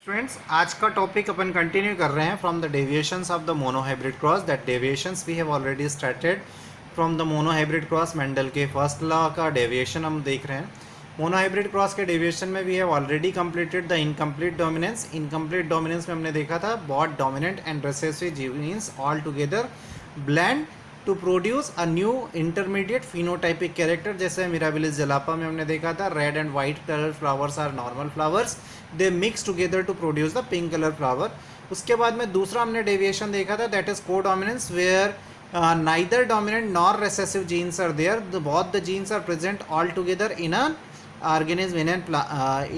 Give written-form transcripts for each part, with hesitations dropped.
Students, आज का topic अपन continue कर रहे हैं from the deviations of the monohybrid cross. That deviations we have already started from the monohybrid cross. Mendel के first law का deviation हम देख रहे हैं. मोनोहाइब्रिड क्रॉस के डेविएशन में we have already completed the incomplete dominance. Incomplete dominance में हमने देखा था both dominant and recessive genes all together blend to produce a new intermediate phenotypic character. जैसे मिराबिलिस जलापा में हमने देखा था red and white colour flowers are normal flowers, they mix together to produce the pink colour flower. उसके बाद में दूसरा हमने डेविएशन देखा था that is codominance where neither dominant nor recessive genes are there, both the genes are present all together in an organism in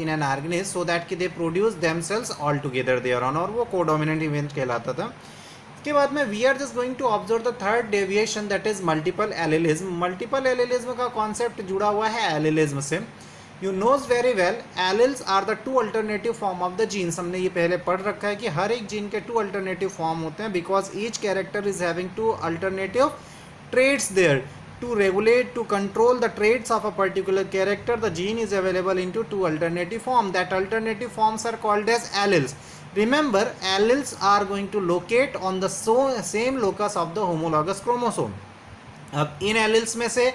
an organism so that कि they produce themselves all together there on, और वो कोडोमिनेंट event कहलाता था. के बाद में we are just going to observe the third deviation that is multiple allelism. Multiple allelism का concept जुड़ा हुआ है एलिलिज्म से. You knows very well alleles are the two alternative form of the genes. हमने ये पहले पढ़ रखा है कि हर एक जीन के टू अल्टरनेटिव फॉर्म होते हैं because each character is having two alternative traits there. To regulate, to control the traits of a particular character, the gene is available into two alternative forms. That alternative forms are called as alleles. Remember, alleles are going to locate on the same locus of the homologous chromosome. अब इन alleles में से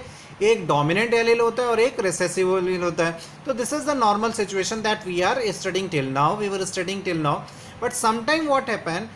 एक dominant allele होता है और एक recessive allele होता है. तो this is the normal situation that we are studying till now, we were studying till now. But sometime what happen,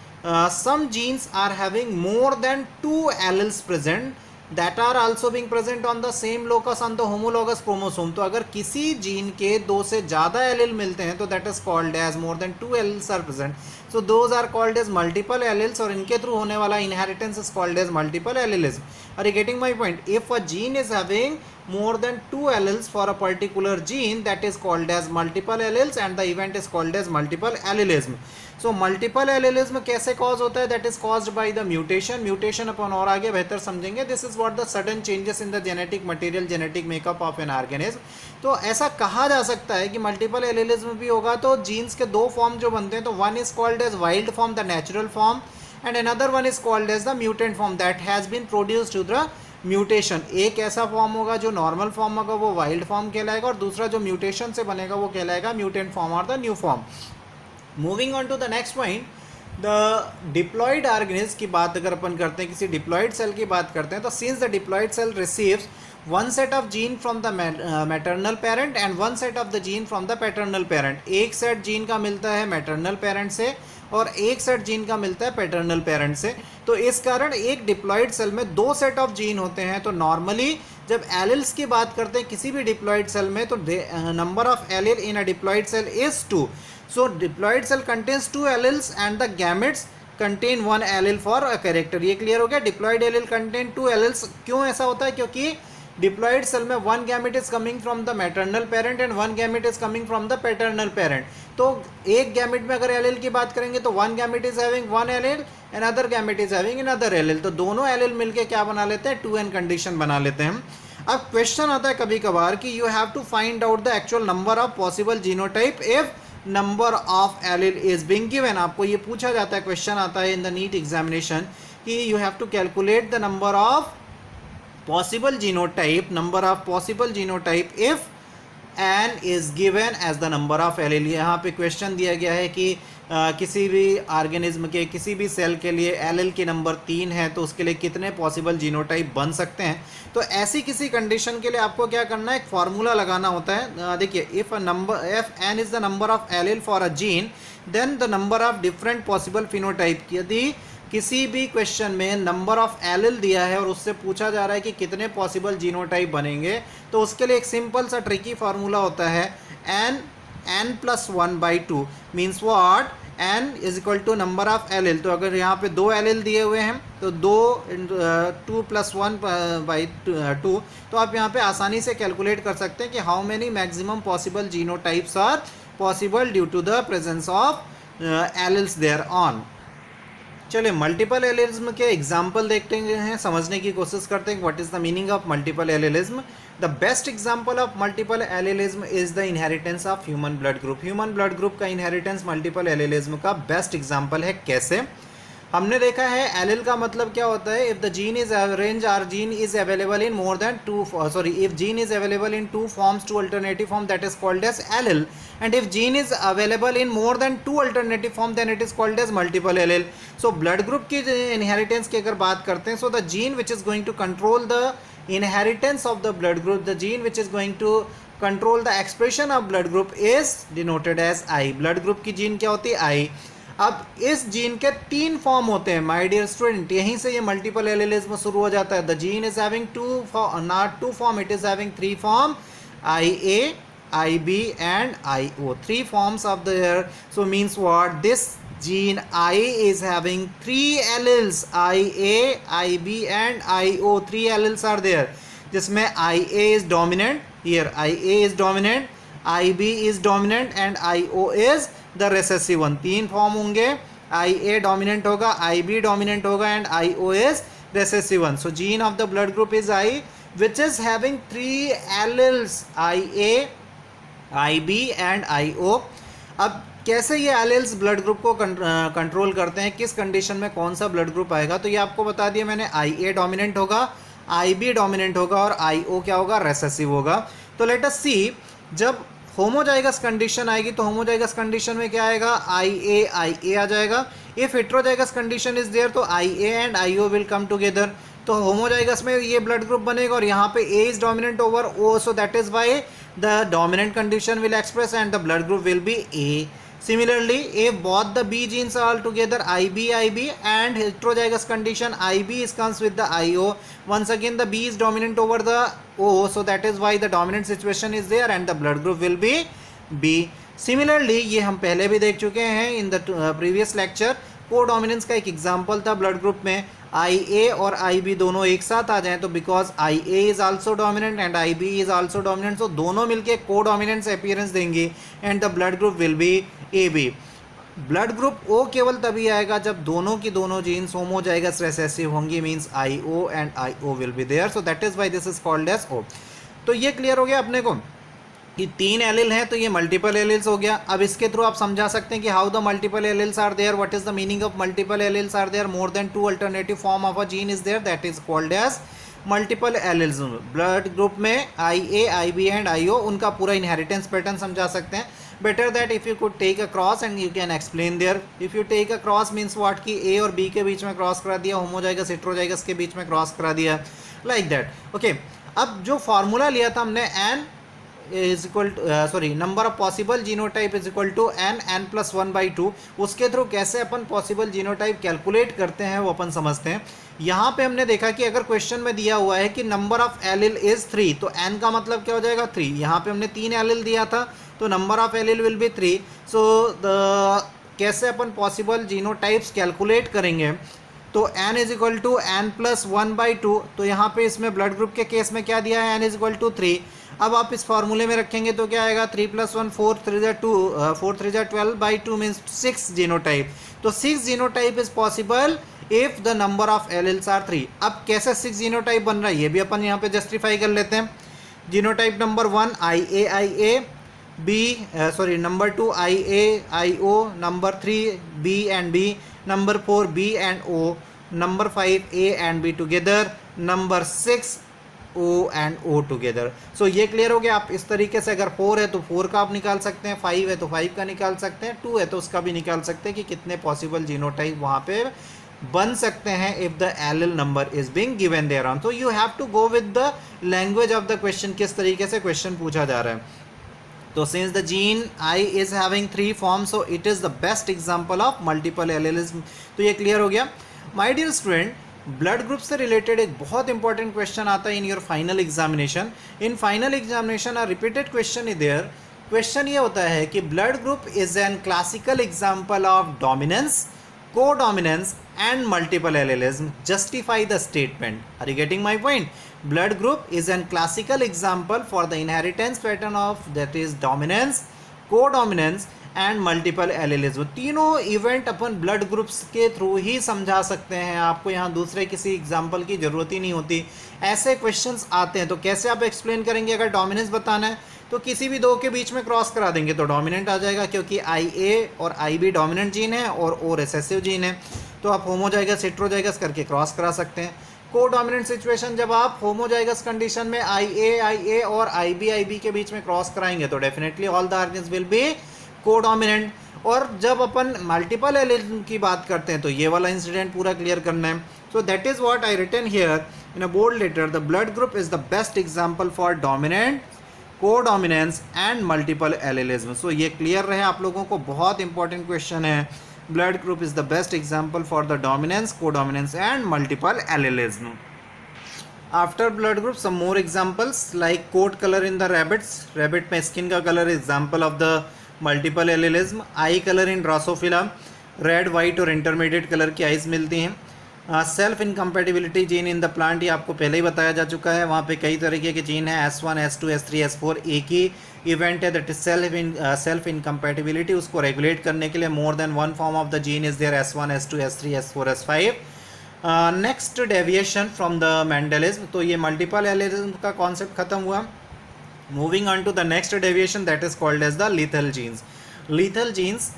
some genes are having more than two alleles present that are also being present on the same locus on the homologous chromosome. तो अगर किसी gene के दो से ज़्यादा allele मिलते हैं तो that is called as more than two alleles are present. So those are called as multiple alleles और इनके थ्रू होने वाला inheritance is called as multiple allelism. Are you getting my point? If a gene is having more than two alleles for a particular gene, that is called as multiple alleles and the event is called as multiple allelism. So multiple allelism कैसे cause होता है? That is caused by the mutation. Mutation अपन और आगे बेहतर समझेंगे. This is what the sudden changes in the genetic material, genetic makeup of an organism. तो ऐसा कहा जा सकता है कि मल्टीपल एलिलिज्म भी होगा तो जीन्स के दो फॉर्म जो बनते हैं तो one is called as wild form, the natural form, and another one is called as the mutant form that has been produced through the mutation. एक ऐसा फॉर्म होगा जो नॉर्मल फॉर्म होगा वो वाइल्ड फॉर्म कहलाएगा और दूसरा जो म्यूटेशन से बनेगा वो कहलाएगा म्यूटेंट फॉर्म और the new form. Moving on to the next point, the diploid organism की बात अगर अपन करते हैं, किसी डिप्लॉयड सेल की बात करते हैं तो since the diploid cell receives one set of gene from the maternal parent and one set of the gene from the paternal parent. एक सेट जीन का मिलता है मैटरनल पेरेंट से और एक सेट जीन का मिलता है पैटर्नल पेरेंट से. तो इस कारण एक डिप्लॉयड सेल में दो सेट ऑफ जीन होते हैं. तो नॉर्मली जब एलिल्स की बात करते हैं किसी भी डिप्लॉयड सेल में तो number of allele in a diploid cell is 2. So diploid cell contains two alleles and the gametes contain one allele for a character. ये क्लियर हो गया. Diploid allele contain two alleles. क्यों ऐसा होता है? क्योंकि डिप्लॉयड सेल में one gamete is coming from the maternal parent and one gamete is coming from the paternal parent. तो एक गैमेट में अगर एलिल की बात करेंगे तो one gamete is having one allele and other gamete is having another allele. तो दोनों एलिल मिलके क्या बना लेते हैं? 2n कंडीशन बना लेते हैं. अब क्वेश्चन आता है कभी कभार कि you have to find out the actual number of possible genotype if number of allele is being given. आपको ये पूछा जाता है, क्वेश्चन आता है इन द नीट एग्जामिनेशन कि you have to calculate the number of possible genotype, number of possible genotype if n is given as the number of allele. यहाँ पे क्वेश्चन दिया गया है कि किसी भी ऑर्गेनिज्म के किसी भी सेल के लिए एलिल की नंबर 3 है तो उसके लिए कितने पॉसिबल जीनोटाइप बन सकते हैं. तो ऐसी किसी कंडीशन के लिए आपको क्या करना है? एक फार्मूला लगाना होता है. देखिए, if n is the number of allele for a gene then the number of different possible phenotype. यदि किसी भी क्वेश्चन में नंबर ऑफ एलिल दिया है और उससे पूछा जा रहा है कि कितने पॉसिबल जीनोटाइप बनेंगे तो उसके लिए एक सिंपल सा ट्रिकी फार्मूला होता है n plus 1/2 means what? n is equal to number of allele. तो अगर यहाँ पे दो एलिल दिए हुए हैं तो 2 + 1/2. तो आप यहाँ पे आसानी से कैलकुलेट कर सकते हैं कि how many maximum possible genotypes are possible due to the presence of alleles there on. चलिए मल्टीपल एलिलिज्म के एग्जाम्पल देखते हैं, समझने की कोशिश करते हैं what is the meaning of multiple allelism. The best example of multiple allelism is the inheritance of human blood group. Human blood group का इनहेरिटेंस मल्टीपल एलिलिज्म का बेस्ट एग्जाम्पल है. कैसे? हमने देखा है एलिल का मतलब क्या होता है, if the gene is arrange or gene is available in more than two, sorry, if gene is available in two forms, two alternative form, that is called as allele, and if gene is available in more than two alternative form then it is called as multiple allele. So blood group की inheritance की अगर बात करते हैं, so the gene which is going to control the inheritance of the blood group, the gene which is going to control the expression of blood group is denoted as I। blood group की gene क्या होती है, I। अब इस gene के 3 form होते हैं my dear student, यहीं से ये मल्टीपल एलिलिज्म शुरू हो जाता है। The gene is having not 2 form, it is having 3 form, IA, IB and IO, 3 forms of the, so means what, this gene I is having 3 alleles, IA, IB and IO, 3 alleles are there, जिसमें IA is dominant, here IA is dominant, IB is dominant and IO is the recessive one। 3 form होंगे, IA dominant होगा, IB dominant होगा and IO is recessive one। so gene of the blood group is I which is having 3 alleles, IA, IB and IO। अब कैसे ये alleles blood group को control करते हैं, किस कंडीशन में कौन सा ब्लड ग्रुप आएगा, तो ये आपको बता दिया मैंने, IA डोमिनेंट होगा, IB डोमिनेंट होगा और IO क्या होगा, रेसेसिव होगा। तो लेट अस सी, जब होमोजाइगस कंडीशन आएगी तो होमोजाइगस कंडीशन में क्या आएगा, IA आ जाएगा। If heterozygous condition is there तो IA and IO will come together. तो होमोजाइगस में ये ब्लड ग्रुप बनेगा और यहाँ पे A is dominant over O, so that is why the dominant condition will express and the blood group will be A। Similarly, if both the B genes are all together, IB and heterozygous condition, IB comes with the IO, once again the B is dominant over the O, so that is why the dominant situation is there and the blood group will be B। Similarly, ये हम पहले भी देख चुके हैं in the previous lecture, codominance का एक example था ब्लड ग्रुप में, IA और IB दोनों एक साथ आ जाएं तो because IA is also dominant and IB is also dominant, तो दोनों मिलके कोडोमिनेंस अपीयरेंस देंगे and the blood group will be AB। Blood group O केवल तभी आएगा जब दोनों की दोनों जीन्स होमोजाइगस रिसेसिव होंगी, means IO and IO will be there, so that is why this is called as O। तो ये क्लियर हो गया अपने को कि 3 एलिल हैं तो ये मल्टीपल एलिल्स हो गया। अब इसके थ्रू आप समझा सकते हैं कि how the multiple alleles are there, what is the meaning of multiple alleles are there, more than 2 alternative form of a gene is there, that is called as multiple alleles. Blood group में IA, IB and IO, उनका पूरा inheritance pattern समझा सकते हैं। Better that if you could take a cross and you can explain there. If you take a cross means what कि A और B के बीच में क्रॉस करा दिया, होमोजाइगस हेटेरोजाइगस के बीच में क्रॉस करा दिया, लाइक दैट। ओके, अब जो फार्मूला लिया था हमने, n is equal to, sorry, number of possible genotype is equal to n plus 1/2, उसके थ्रू कैसे अपन पॉसिबल जीनोटाइप कैलकुलेट करते हैं वो अपन समझते हैं। यहाँ पे हमने देखा कि अगर क्वेश्चन में दिया हुआ है कि नंबर ऑफ एलिल इज 3, तो n का मतलब क्या हो जाएगा 3। यहाँ पे हमने 3 एलिल दिया था तो number of allele will be 3। So the कैसे अपन पॉसिबल जीनोटाइप्स कैलकुलेट करेंगे, तो n is equal to n plus 1/2, तो यहाँ पे इसमें ब्लड ग्रुप के केस में क्या दिया है, n इज इक्वल टू 3। अब आप इस फॉर्मूले में रखेंगे तो क्या आएगा, 3 + 1 4 3 2 4 3 12/2 मीन्स 6 जीनोटाइप। तो 6 genotype is possible if the number of alleles are 3। अब कैसे 6 जीनोटाइप बन रहा है ये भी अपन यहाँ पे जस्टिफाई कर लेते हैं। Genotype number 1 IA, number 2 IA, IO, number 3 B and B, number 4 B and O, number 5 A and B together, number 6 O and O together. So ये क्लियर हो गया। आप इस तरीके से अगर 4 है तो 4 का आप निकाल सकते हैं, 5 है तो 5 का निकाल सकते हैं, 2 है तो उसका भी निकाल सकते हैं कि कितने पॉसिबल जीनोटाइप वहाँ पे बन सकते हैं if the allele number is being given there on. तो you have to go with the language of the question, किस तरीके से क्वेश्चन पूछा जा रहा है। तो since the gene I is having 3 form, so it is the best example of multiple allelism. तो ये क्लियर हो गया। My dear student, blood group से रिलेटेड एक बहुत इंपॉर्टेंट क्वेश्चन आता है in your final examination. In final examination a repeated question is there. Question ये होता है कि blood group is an classical example of dominance, codominance and multiple allelism, justify the statement. Are you getting my point? Blood group is a classical example for the inheritance pattern of, that is, dominance, codominance and multiple allelism. तीनों event अपन blood groups के through ही समझा सकते हैं, आपको यहाँ दूसरे किसी example की ज़रूरत ही नहीं होती। ऐसे क्वेश्चंस आते हैं तो कैसे आप एक्सप्लेन करेंगे? अगर डोमिनेंस बताना है तो किसी भी दो के बीच में क्रॉस करा देंगे तो डोमिनेंट आ जाएगा, क्योंकि IA और IB डोमिनेंट जीन है और O रिसेसिव जीन है। तो आप होमोजाइगस हेट्रोजाइगस करके क्रॉस करा सकते हैं। को डोमिनेंट सिचुएशन, जब आप होमोजाइगस कंडीशन में IA और IB के बीच में क्रॉस कराएंगे तो definitely all the organs will be को डोमिनेंट। और जब अपन मल्टीपल एलिज्म की बात करते हैं तो ये वाला इंसिडेंट पूरा क्लियर करना है। So that is what I written here in a bold letter, the blood group is the best example for dominant, codominance and multiple allelism. So ये क्लियर रहे आप लोगों को, बहुत इंपॉर्टेंट क्वेश्चन है। Blood group is the best example for the dominance, codominance and multiple allelism. After blood group some more examples like coat colour in the rabbits, rabbit में skin का colour example of the multiple allelism. I colour in Drosophila, red, white और intermediate colour की eyes मिलती हैं। Self incompatibility gene in the plant, ये आपको पहले ही बताया जा चुका है। वहाँ पे कई तरीके के जीन हैं, S1, S2, S3, S4, एक ही इवेंट है, दैट इज सेल्फ इनकम्पैटिबिलिटी। उसको रेगुलेट करने के लिए more than one form of the gene is there, S1, S2, S3, S4, S5। Next deviation from the Mendelism, तो ये मल्टीपल एलिज्म का कॉन्सेप्ट खत्म हुआ। Moving on to the next deviation that is called as the lethal genes. Lethal genes,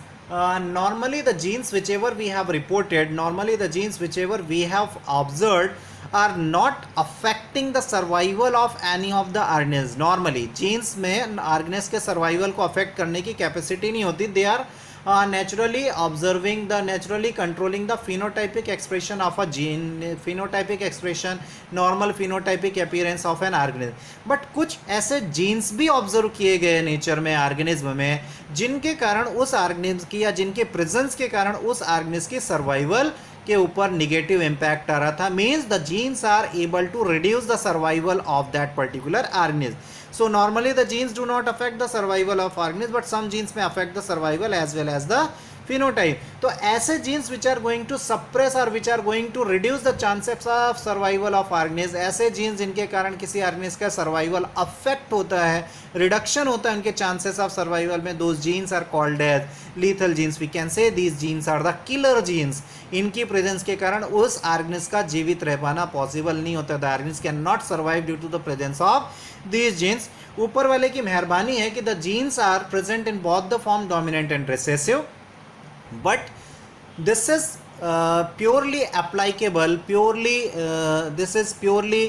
normally the genes whichever we have reported, normally the genes whichever we have observed are not affecting the survival of any of the organisms. Normally genes में organisms के survival को affect करने की capacity नहीं होती, they are naturally observing the, naturally controlling the phenotypic expression of a gene, phenotypic expression, normal phenotypic appearance of an organism. but कुछ ऐसे genes भी observe किए गए nature में, organism में, जिनके कारण उस organism की या जिनके presence के कारण उस organism की survival के ऊपर नेगेटिव इम्पैक्ट आ रहा था। Means the genes are able to reduce the survival of that particular organism. So normally the genes do not affect the survival of organism, but some genes में affect the survival as well as the phenotype. तो ऐसे genes which are going to suppress और which are going to reduce the chances of survival of organism, ऐसे genes जिनके कारण किसी organism का survival affect होता है, रिडक्शन होता है उनके चांसेस ऑफ सर्वाइवल में, those genes are called as lethal genes. We can say these genes are the killer genes. इनकी प्रेजेंस के कारण उस ऑर्गेनिज्म का जीवित रह पाना पॉसिबल नहीं होता। The organism can not survive due to the presence of these genes. ऊपर वाले की मेहरबानी है कि the genes are present in both the form dominant and recessive, but this is purely applicable, this is purely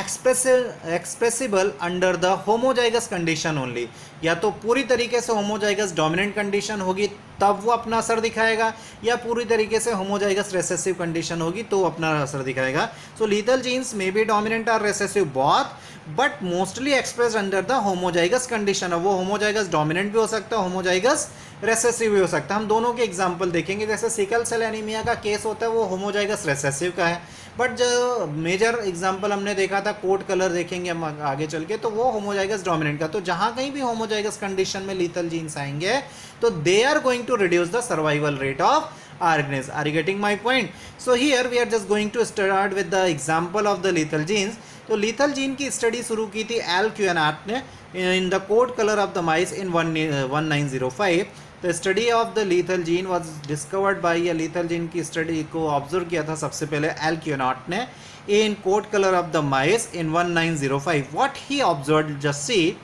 expressible under the homozygous condition only। या तो पूरी तरीके से होमोजाइगस डोमिनेंट कंडीशन होगी तब वो अपना असर दिखाएगा, या पूरी तरीके से होमोजाइगस रेसेसिव कंडीशन होगी तो अपना असर दिखाएगा। So lethal genes may be dominant और recessive both, but mostly express under the homozygous condition. वो होमोजाइगस डोमिनेंट भी हो सकता है, होमोजाइगस रेसेसिव भी हो सकता है। हम दोनों के एग्जाम्पल देखेंगे। जैसे सिकल सेल एनीमिया का केस होता है वो होमोजाइगस रेसेसिव का है, बट जो मेजर एग्जाम्पल हमने देखा था कोट कलर देखेंगे हम आगे चल के, तो वो होमोजाइगस डोमिनेंट का। तो जहाँ कहीं भी होमोजाइगस कंडीशन में लीथल जीन्स आएंगे तो they are going to reduce the survival rate of organisms. Are you getting my point? So here we are just going to start with the example of the lethal genes. तो lethal gene की study शुरू की थी L Cuenot ने in the coat colour of the mice in 1905। The study of the lethal gene was discovered by, या lethal gene की study को observe किया था सबसे पहले एल क्यूएनाट ने in coat colour of the mice in 1905। What he observed, just see,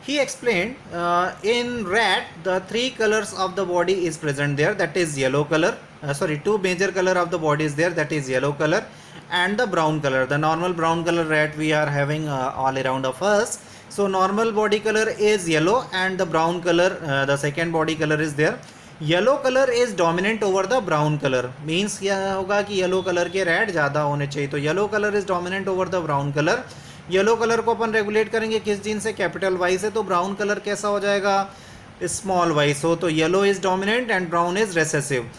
he explained in rat the three colors of the body is present there, that is yellow color, two major color of the body is there, that is yellow color and the brown color. The normal brown color rat we are having all around of us. So normal body color is yellow and the brown color, the second body color is there. Yellow color is dominant over the brown color, means क्या होगा कि yellow color के rat ज़्यादा होने चाहिए, तो yellow color is dominant over the brown color। Yellow colour को अपन regulate करेंगे किस जीन से, कैपिटल वाई से, तो ब्राउन कलर कैसा हो जाएगा, स्मॉल वाई। सो तो yellow is dominant and brown is recessive,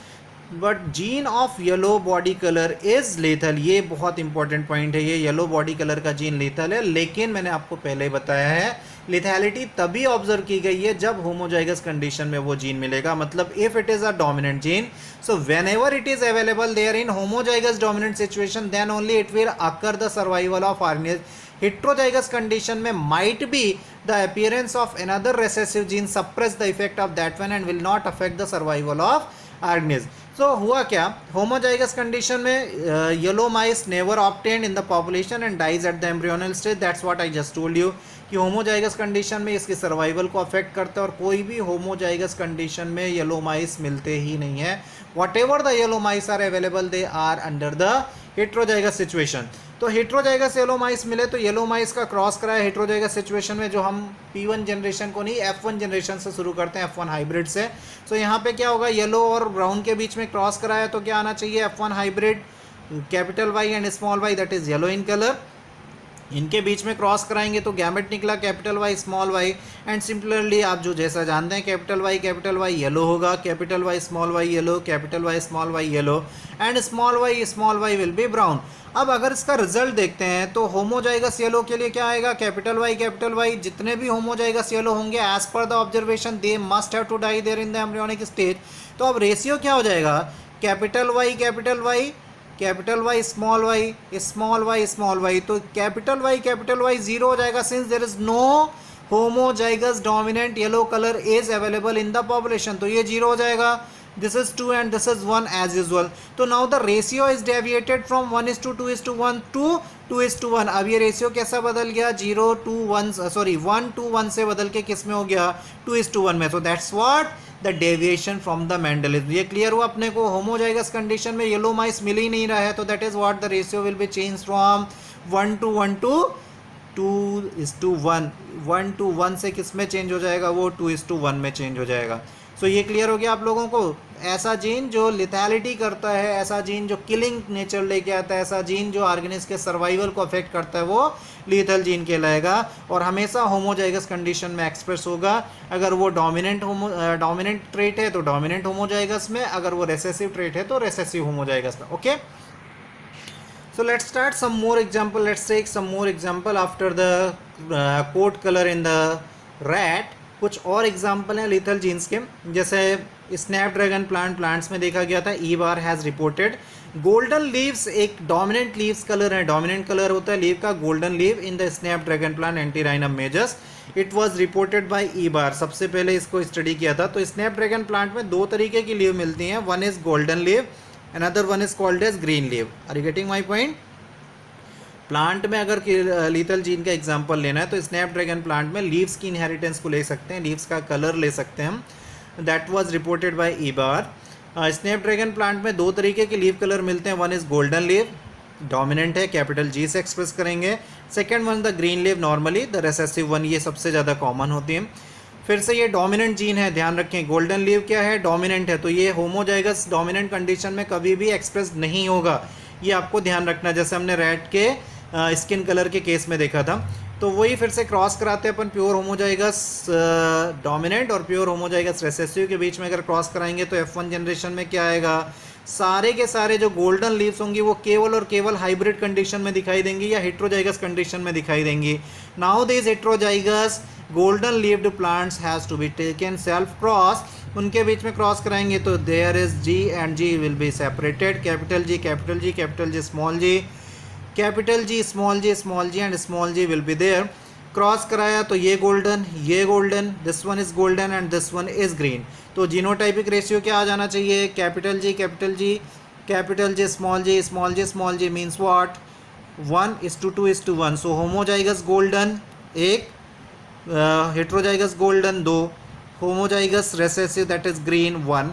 but gene of yellow body colour is lethal. ये बहुत इंपॉर्टेंट पॉइंट है, ये येलो बॉडी कलर का जीन लेथल है, लेकिन मैंने आपको पहले ही बताया है लिथैलिटी तभी ऑब्जर्व की गई है जब होमोजाइगस कंडीशन में वो जीन मिलेगा। मतलब if it is a dominant gene, so whenever it is available there in homozygous dominant situation, then only it will occur the survival of organism. Heterozygous condition में might be the appearance of another recessive gene suppress the effect of that one and will not affect the survival of organism. So हुआ क्या, homozygous condition में yellow mice never obtained in the population and dies at the embryonal stage, that's what I just told you. कि homozygous condition में इसकी survival को affect करता है और कोई भी होमोजाइगस कंडीशन में येलो माइस मिलते ही नहीं है. Whatever the yellow mice are available they are under the heterozygous situation. तो हेट्रोजाइगस येलो माइस मिले तो येलो माइस का क्रॉस कराया हेट्रोजाइगस सिचुएशन में, जो हम P1 जनरेशन को नहीं F1 जनरेशन से शुरू करते हैं, F1 हाइब्रिड से. तो यहाँ पे क्या होगा, येलो और ब्राउन के बीच में क्रॉस कराया तो क्या आना चाहिए, F1 hybrid capital Y and small y that is yellow in colour. इनके बीच में क्रॉस कराएंगे तो गैमेट निकला capital Y small y. And similarly आप जो जैसा जानते हैं कैपिटल Y येलो होगा, capital Y small y yellow, capital Y small y yellow and small y will be brown. अब अगर इसका रिजल्ट देखते हैं तो होमोजाइगस येलो के लिए क्या आएगा, कैपिटल Y जितने भी होमोजाइगस येलो होंगे as per the observation they must have to die there in the embryonic stage. तो अब रेशियो क्या हो जाएगा, कैपिटल Y स्मॉल y. तो कैपिटल Y जीरो हो जाएगा since there is no homozygous dominant yellow colour is available in the population. तो ये जीरो हो जाएगा. This is 2 and this is 1 as usual. तो now the ratio is deviated from 1:2:1 to 2:1. अब ये ratio कैसा बदल गया, 1 to 1 से बदल के किस में हो गया, 2:1 में. So that's what the deviation from the Mendelism. ये क्लियर हुआ अपने को. होमोजाइगस कंडीशन में येलो माइस मिल ही नहीं रहा है, तो that is what the ratio will be change from 1:1 to 2:1. 1:1 से किस में चेंज हो जाएगा, वो 2:1 में चेंज हो जाएगा. सो ये क्लियर हो गया आप लोगों को. ऐसा जीन जो लिथैलिटी करता है, ऐसा जीन जो किलिंग नेचर लेके आता है, ऐसा जीन जो ऑर्गेनिज्म के सर्वाइवल को अफेक्ट करता है, वो लीथल जीन कहलाएगा और हमेशा होमोजाइगस कंडीशन में एक्सप्रेस होगा. अगर वो डोमिनेंट ट्रेट है तो डोमिनेंट होमोजाइगस में, अगर वो रेसेसिव ट्रेट है तो रेसेसिव होमोजाइगस में. Okay, so let's start some more example. Let's take some more example after the coat color in the rat. कुछ और एग्जाम्पल हैं लीथल जीन्स के, जैसे स्नैपड्रैगन प्लांट्स में देखा गया था. E Baur has reported golden leaves, एक डोमिनेंट लीव्स कलर है, डोमिनेंट कलर होता है लीव का golden leaf in the snapdragon plant antirrhinum majus. It was reported by E Baur. सबसे पहले इसको स्टडी किया था. तो स्नैपड्रैगन प्लांट में दो तरीके की लीव मिलती हैं. One is golden leave, another one is called as green leave. Are you getting my point. Plant में अगर लीथल जीन का एग्जांपल लेना है तो स्नैपड्रैगन प्लांट में लीव्स की इनहेरिटेंस को ले सकते हैं, लीव्स का कलर ले सकते हैं हम. That was reported by E bar. Snapdragon plant में दो तरीके के लीव कलर मिलते हैं. One is golden leave, dominant है, कैपिटल जी से एक्सप्रेस करेंगे. Second one the green leave, normally the recessive one, ये सबसे ज़्यादा कॉमन होती है. फिर से ये डोमिनेंट जीन है, ध्यान रखें. गोल्डन लीव क्या है, डोमिनेंट है, तो ये होमोजाइगस डोमिनेंट कंडीशन में कभी भी एक्सप्रेस नहीं होगा. ये आपको ध्यान रखना, जैसे हमने रेड के स्किन कलर के केस में देखा था. तो वही फिर से क्रॉस कराते हैं अपन प्योर होमोजाइगस डोमिनेंट और प्योर होमोजाइगस रेसेसिव के बीच में अगर क्रॉस कराएंगे तो F1 जनरेशन में क्या आएगा, सारे के सारे जो गोल्डन लीव्स होंगी वो केवल और केवल हाइब्रिड कंडीशन में दिखाई देंगी या हेट्रोजाइगस कंडीशन में दिखाई देंगी. Now this heterozygous golden leaved plants has to be taken self cross. उनके बीच में क्रॉस कराएंगे तो there is G and G will be separated. Capital G small g, capital G small g and small g will be there. Cross कराया तो ये golden, this one is golden and this one is green. तो genotypic ratio क्या आ जाना चाहिए, capital G small g means what, 1:2:1. So homozygous golden एक, heterozygous golden 2, homozygous recessive that is green 1.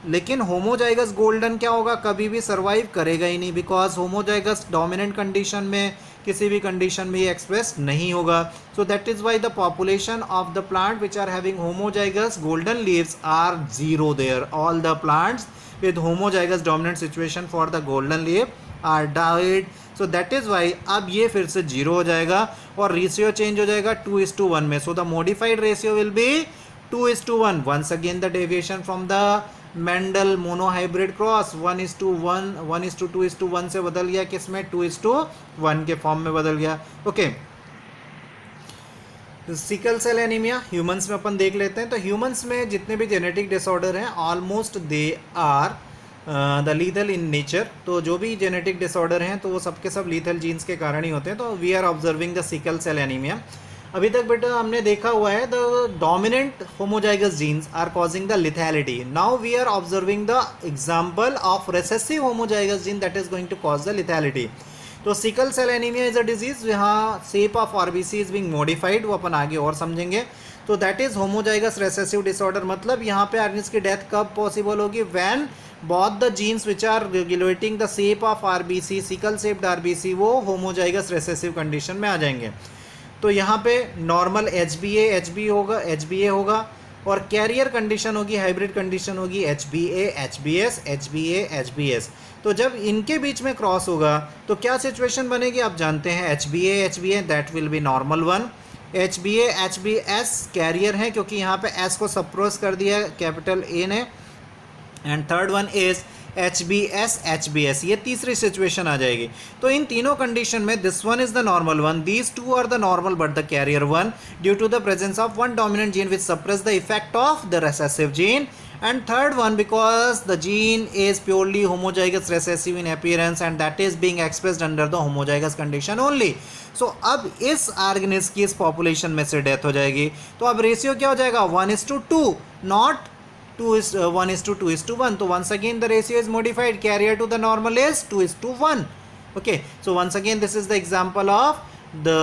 लेकिन होमोजाइगस गोल्डन क्या होगा, कभी भी सर्वाइव करेगा ही नहीं, बिकॉज होमोजाइगस डोमिनेंट कंडीशन में किसी भी कंडीशन में ये एक्सप्रेस नहीं होगा. So that is why the population of the plant which are having homozygous golden leaves are zero there. All the plants with homozygous dominant situation for the golden leaf are died. So that is why अब ये फिर से zero हो जाएगा और ratio change हो जाएगा 2:1 में. So the modified ratio will be 2:1. Once again the deviation from the Mendel monohybrid cross 1:2:1 से बदल गया किसमें, 2:1 के फॉर्म में बदल गया. Okay, sickle cell anaemia humans में अपन देख लेते हैं. तो ह्यूमंस में जितने भी जेनेटिक डिसऑर्डर हैं almost they are the lethal in nature. तो जो भी जेनेटिक डिसऑर्डर हैं तो वो सबके सब लीथल जीन्स के कारण ही होते हैं. तो we are observing the sickle cell anaemia. अभी तक बेटा हमने देखा हुआ है the dominant homozygous genes are causing the lethality. Now we are observing the example of recessive homozygous gene that is going to cause the lethality. तो sickle cell anaemia is a disease, यहाँ shape of RBC is being modified, वो अपन आगे और समझेंगे। तो that is homozygous recessive disorder, मतलब यहाँ पे आर्गेनिज की डेथ कब पॉसिबल होगी, when both the genes which are regulating the shape of RBC, sickle shaped RBC, वो होमोजाइगस रेसेसिव कंडीशन में आ जाएंगे। तो यहाँ पे नॉर्मल HBA होगा और कैरियर कंडीशन होगी, हाइब्रिड कंडीशन होगी HBA, तो जब इनके बीच में क्रॉस होगा तो क्या सिचुएशन बनेगी आप जानते हैं, HBA that will be normal one, HBS carrier है क्योंकि यहाँ पे S को सप्रेस कर दिया कैपिटल A ने, and third one is HBS, ये तीसरी सिचुएशन आ जाएगी। तो इन तीनों कंडीशन में this one is the normal one, these two are the normal but the carrier one due to the presence of one dominant gene which suppress the effect of the recessive gene, and third one because the gene is purely homozygous recessive in appearance and that is being expressed under the homozygous condition only. So अब इस organism की इस population में से death हो जाएगी, तो अब रेशियो क्या हो जाएगा 1:2, नॉट 1:2:1. तो once again the ratio is modified, carrier to the normal is 2:1. Okay, so once again this is the example of the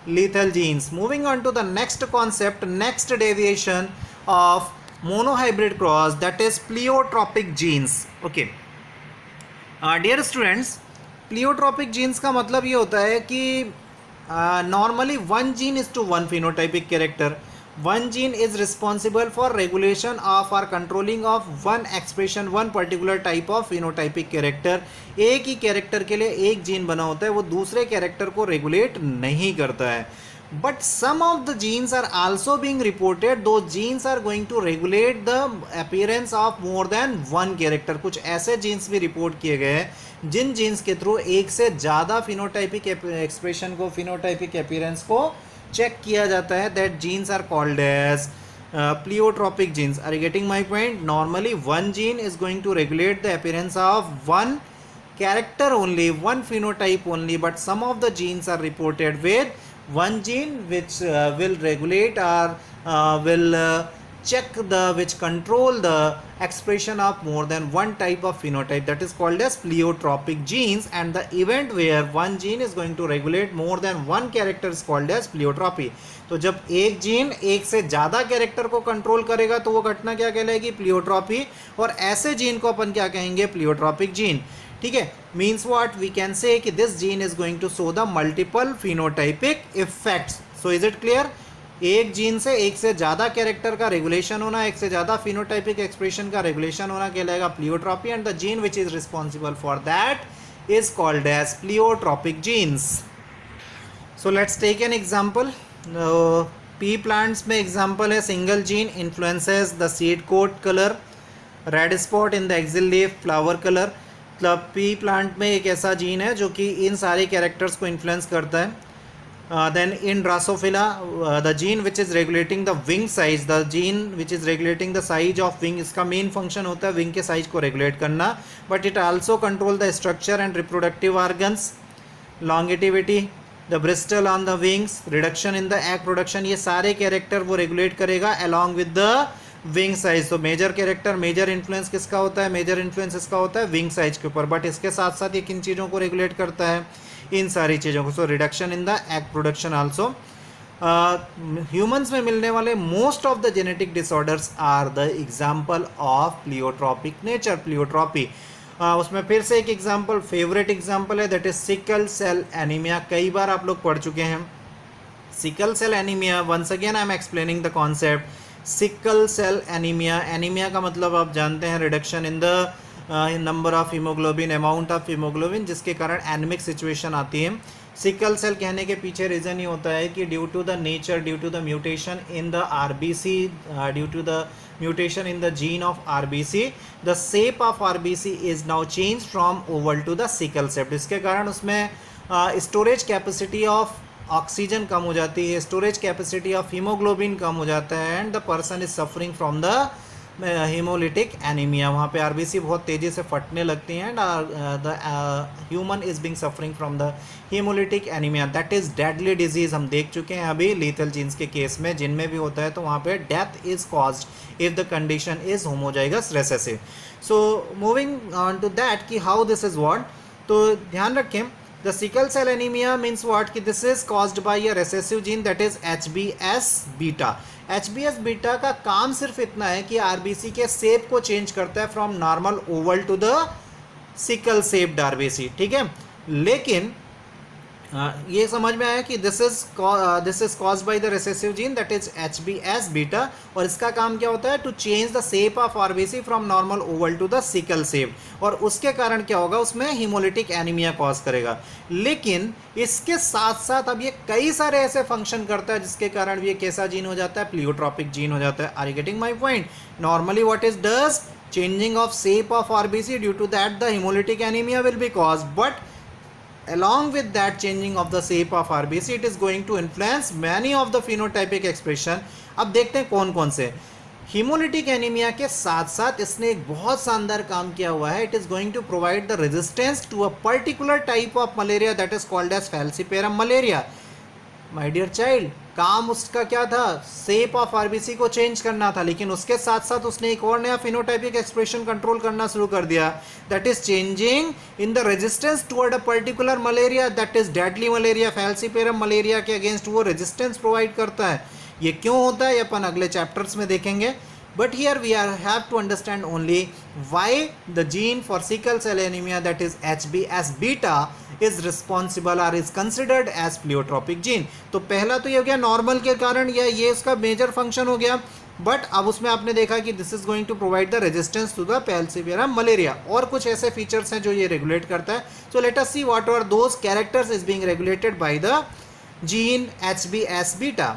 lethal genes. Moving on to the next concept, next deviation of monohybrid cross, that is pleiotropic genes. Okay, dear students, pleiotropic genes का मतलब ये होता है कि normally one gene is to one phenotypic character. One gene is responsible for regulation of or controlling of one expression, one particular type of phenotypic character. एक ही character के लिए एक जीन बना होता है, वो दूसरे कैरेक्टर को रेगुलेट नहीं करता है. But some of the genes are also being reported. Those genes are going to regulate the appearance of more than one character. कुछ ऐसे genes भी रिपोर्ट किए गए हैं जिन genes के थ्रू एक से ज़्यादा phenotypic expression को, phenotypic appearance को चेक किया जाता है. That genes are called as pleiotropic genes. Are you getting my point? Normally one gene is going to regulate the appearance of one character only, one phenotype only, but some of the genes are reported with one gene which will regulate or will check which control the expression of more than one type of phenotype, that is called as pleiotropic genes, and the event where one gene is going to regulate more than one character is called as pleiotropy. तो जब एक gene एक से ज़्यादा character को control करेगा तो वो घटना क्या कहलाएगी, प्लियोट्रॉपी, और ऐसे जीन को अपन क्या कहेंगे, प्लियोट्रॉपिक जीन. ठीक है, means what we can say कि this gene is going to show the multiple phenotypic effects. So is it clear? एक जीन से एक से ज़्यादा कैरेक्टर का रेगुलेशन होना, एक से ज़्यादा फिनोटाइपिक एक्सप्रेशन का रेगुलेशन होना कहलाएगा pleiotropy, and the gene which is responsible for that is called as pleiotropic genes. So let's take an example. Pea plants में एग्जाम्पल है, single gene influences the seed coat colour, red spot in the axil leaf, flower colour. मतलब pea plant में एक ऐसा gene है जो कि इन सारे कैरेक्टर्स को इन्फ्लुएंस करता है. Then in Drosophila the gene which is regulating the wing size, the gene which is regulating the size of wing, इसका मेन फंक्शन होता है विंग के साइज को रेगुलेट करना, but it also control the structure and reproductive organs, longevity, the bristle on the wings, reduction in the egg production, ये सारे character वो regulate करेगा along with the wing size. तो मेजर कैरेक्टर, मेजर इन्फ्लुएंस किसका होता है, major influence इसका होता है विंग साइज के ऊपर, बट इसके साथ साथ ये किन चीज़ों को रेगुलेट करता है, इन सारी चीज़ों को. So reduction in the egg production also. Humans में मिलने वाले most of the genetic disorders are the example of pleiotropic nature, pleiotropy. उसमें फिर से एक एग्जाम्पल, फेवरेट एग्जाम्पल है, that is sickle cell anaemia. कई बार आप लोग पढ़ चुके हैं sickle cell anaemia. Once again I am explaining the concept. Sickle cell anaemia, anaemia का मतलब आप जानते हैं reduction in the number of haemoglobin, amount of haemoglobin, जिसके कारण एनीमिक सिचुएशन आती है. सिकल सेल कहने के पीछे रीज़न ये होता है कि due to the nature, due to the mutation in the RBC, due to the mutation in the gene of RBC, the shape of RBC is now change from oval to the sickle shape. इसके कारण उसमें storage capacity of oxygen कम हो जाती है, storage capacity of haemoglobin कम हो जाता है, and the person is suffering from the haemolytic anaemia. वहाँ पे आरबीसी बहुत तेज़ी से फटने लगती हैं, and the human is being suffering from the haemolytic anaemia. That is deadly disease. हम देख चुके हैं अभी लीथल जीन्स के केस में, जिनमें भी होता है तो वहाँ पे death is caused if the condition is homozygous recessive. So moving on to that कि हाउ दिस इज व्हाट, तो ध्यान रखें the sickle cell anaemia means what कि this is caused by a recessive gene that is HbS beta. HbS beta का काम सिर्फ इतना है कि आरबीसी के शेप को चेंज करता है from normal oval to the sickle shaped RBC, ठीक है। लेकिन ये समझ में आया कि this is caused by the recessive gene that is HbS beta, और इसका काम क्या होता है to change the shape of RBC from normal oval to the sickle shape, और उसके कारण क्या होगा, उसमें हीमोलिटिक एनीमिया कॉज करेगा। लेकिन इसके साथ साथ अब ये कई सारे ऐसे फंक्शन करता है जिसके कारण ये कैसा जीन हो जाता है, प्लियोट्रॉपिक जीन हो जाता है। Are you getting my point? Normally what is does, changing of shape of RBC, due to that the hemolytic anemia will be caused, but along with that changing of the shape of RBC it is going to influence many of the phenotypic expression। अब देखते हैं कौन कौन से। Haemolytic anaemia के साथ साथ इसने एक बहुत शानदार काम किया हुआ है, it is going to provide the resistance to a particular type of malaria that is called as falciparum malaria. My dear child, काम उसका क्या था, शेप ऑफ आरबीसी को चेंज करना था, लेकिन उसके साथ साथ उसने एक और नया फिनोटाइपिक एक्सप्रेशन कंट्रोल करना शुरू कर दिया, that is changing in the resistance toward a particular malaria that is deadly malaria. Falciparum malaria के अगेंस्ट वो रेजिस्टेंस प्रोवाइड करता है। ये क्यों होता है ये अपन अगले चैप्टर्स में देखेंगे, but here we have to understand only why the gene for sickle cell anemia that is HbS beta is responsible or is considered as pleiotropic gene। तो पहला तो ये हो गया नॉर्मल के कारण, ये इसका मेजर फंक्शन हो गया, बट अब उसमें आपने देखा कि this is going to provide the resistance to the falciparum malaria, और कुछ ऐसे फीचर्स हैं जो ये रेगुलेट करता है। So let us see what are those characters is being regulated by the gene HbS beta।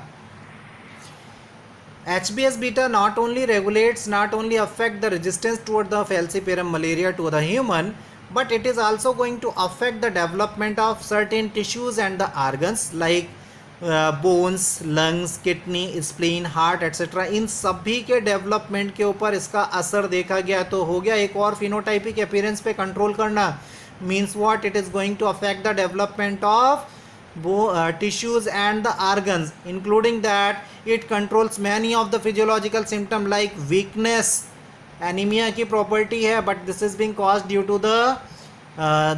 HbS beta not only affect the resistance toward the falciparum malaria to the human, but it is also going to affect the development of certain tissues and the organs like bones, lungs, kidney, spleen, heart etc। इन सभी के development के ऊपर इसका असर देखा गया। तो हो गया एक और फिनोटाइपिक अपीयरेंस पे कंट्रोल करना, means what, it is going to affect the development of tissues and the organs, including that it controls many of the physiological symptom like weakness। anemia की property है, but this is being caused due to the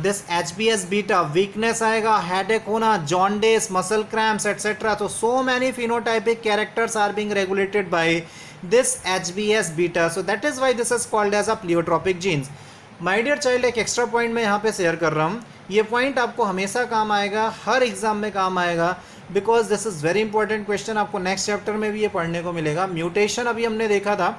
this HbS beta। weakness आएगा, headache होना, jaundice, muscle cramps etc। तो so many phenotypic characters are being regulated by this HbS beta, so that is why this is called as a pleiotropic genes। My dear child, एक extra point मैं यहाँ पे share कर रहा हूँ, ये point आपको हमेशा काम आएगा, हर एग्जाम में काम आएगा, because this is very important question. आपको नेक्स्ट चैप्टर में भी ये पढ़ने को मिलेगा। म्यूटेशन अभी हमने देखा था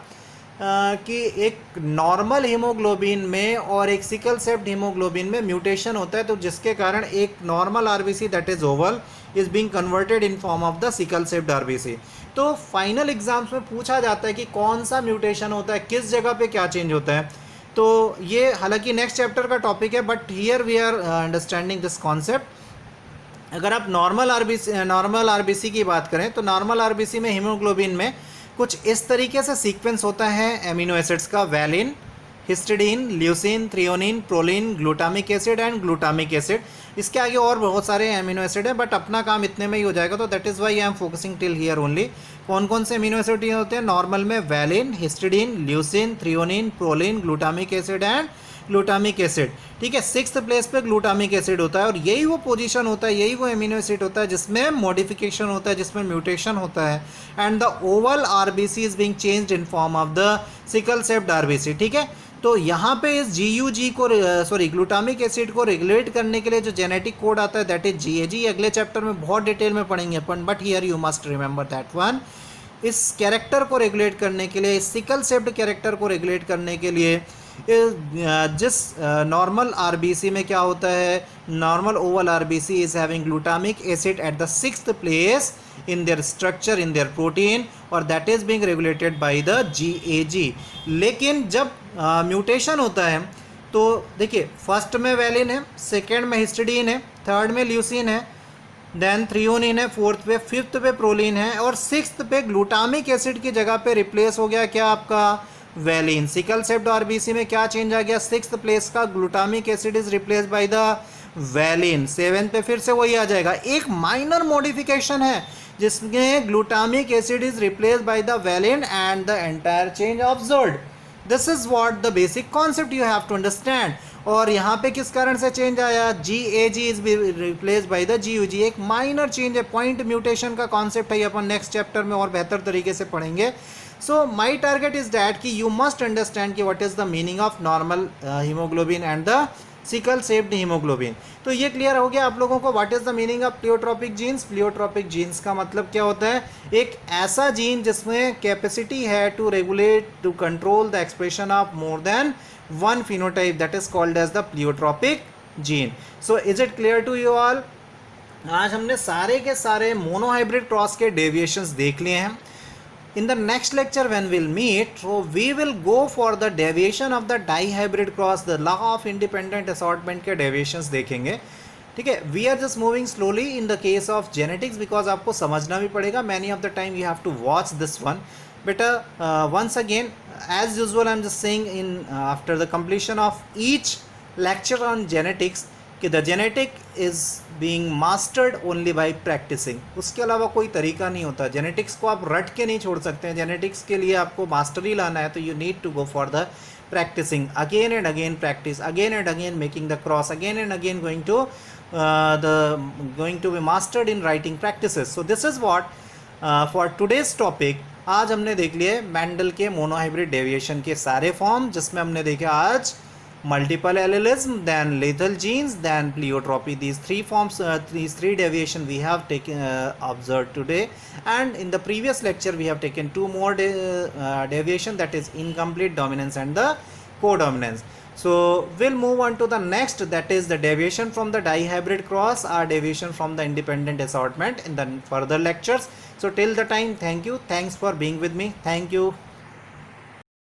कि एक नॉर्मल हीमोग्लोबिन में और एक सिकल सेप्ड हीमोग्लोबिन में म्यूटेशन होता है, तो जिसके कारण एक normal RBC that is Oval is being converted in form of the sickle सेप्ड RBC. तो फाइनल एग्जाम्स में पूछा जाता है कि कौन सा म्यूटेशन होता है, किस जगह पे क्या चेंज होता है। तो ये हालांकि नेक्स्ट चैप्टर का टॉपिक है, but here we are understanding this concept. अगर आप नॉर्मल आरबीसी की बात करें तो नॉर्मल आरबीसी में हीमोग्लोबिन में कुछ इस तरीके से सीक्वेंस होता है एमिनो एसिड्स का, valine, histidine, leucine, threonine, proline, glutamic acid and glutamic acid. इसके आगे और बहुत सारे एमिनो एसिड है, बट अपना काम इतने में ही हो जाएगा, तो that is why I am focusing till here only. कौन कौन से एमिनो एसिड होते हैं नॉर्मल में, valine, histidine, leucine, threonine, proline, glutamic acid and glutamic acid. ठीक है, 6th प्लेस पे ग्लूटामिक एसिड होता है, और यही वो पोजीशन होता है, यही वो एमिनो एसिड होता है जिसमें मॉडिफिकेशन होता है, जिसमें म्यूटेशन होता है, and the Oval RBC is being changed in form of the sickle सेप्ड RBC. ठीक है, तो यहाँ पे इस GUG को ग्लूटामिक एसिड को रेगुलेट करने के लिए जो जेनेटिक कोड आता है दैट इज GAG। अगले चैप्टर में बहुत डिटेल में पढ़ेंगे अपन, but here you must remember that one. इस कैरेक्टर को रेगुलेट करने के लिए, इस सिकल सेप्ड कैरेक्टर को रेगुलेट करने के लिए जिस नॉर्मल आरबीसी में क्या होता है, normal Oval RBC is having glutamic acid at the 6th place in their structure, in their protein, और that is being regulated by the GAG। लेकिन जब म्यूटेशन होता है तो देखिए, फर्स्ट में वैलिन है, सेकेंड में हिस्टिडीन है, थर्ड में ल्यूसिन है, देन थ्रियोनिन है, फोर्थ पे, फिफ्थ पे प्रोलिन है, और 6th पे ग्लूटामिक एसिड की जगह पे रिप्लेस हो गया क्या आपका वैलिन। सिकल सेप्ड आरबीसी में क्या चेंज आ गया, 6th प्लेस का glutamic acid is replace by the valine. 7th पे फिर से वही आ जाएगा, एक माइनर मॉडिफिकेशन है जिसमें glutamic acid is replaced by the valine and the entire change observed. This is what the basic concept you have to understand. और यहाँ पे किस कारण से चेंज आया, G A G is replace by the G U G, एक minor change है, point mutation का कॉन्सेप्ट है, अपन नेक्स्ट चैप्टर में और बेहतर तरीके से पढ़ेंगे. So my target is that कि यू मस्ट अंडरस्टैंड कि what is the meaning of normal haemoglobin and the sickle shaped haemoglobin. तो ये क्लियर हो गया आप लोगों को what is the meaning of pleiotropic genes. Pleiotropic genes का मतलब क्या होता है, एक ऐसा जीन जिसमें कैपेसिटी है to regulate to control the expression of more than one phenotype, that is called as the pleiotropic gene. So is it clear to you all. आज हमने सारे के सारे मोनोहाइब्रिड क्रॉस के डेविएशंस देख लिए हैं. In the next lecture when we'll meet, so we will go for the deviation of the dihybrid cross, the law of independent assortment के deviations देखेंगे. ठीक है, we are just moving slowly in the case of genetics because आपको समझना भी पड़ेगा. Many of the time you have to watch this one. But once again, as usual, I'm just saying in after the completion of each lecture on genetics कि the genetic is being mastered only by practising. उसके अलावा कोई तरीका नहीं होता. Genetics को आप रट के नहीं छोड़ सकते हैं. जेनेटिक्स के लिए आपको मास्टरी लाना है तो you need to go for the practicing again and again, practice again and again, making the cross again and again, going to be mastered in writing practices. So this is what for today's topic. आज हमने देख लिए Mendel के monohybrid deviation के सारे form, जिसमें हमने देखे आज multiple allelism, then lethal genes, then pleiotropy. These three forms, these three deviation we have taken observed today, and in the previous lecture we have taken two more deviation, that is incomplete dominance and the codominance. So we'll move on to the next, that is the deviation from the dihybrid cross or deviation from the independent assortment in the further lectures. So till the time, thank you, thanks for being with me, thank you.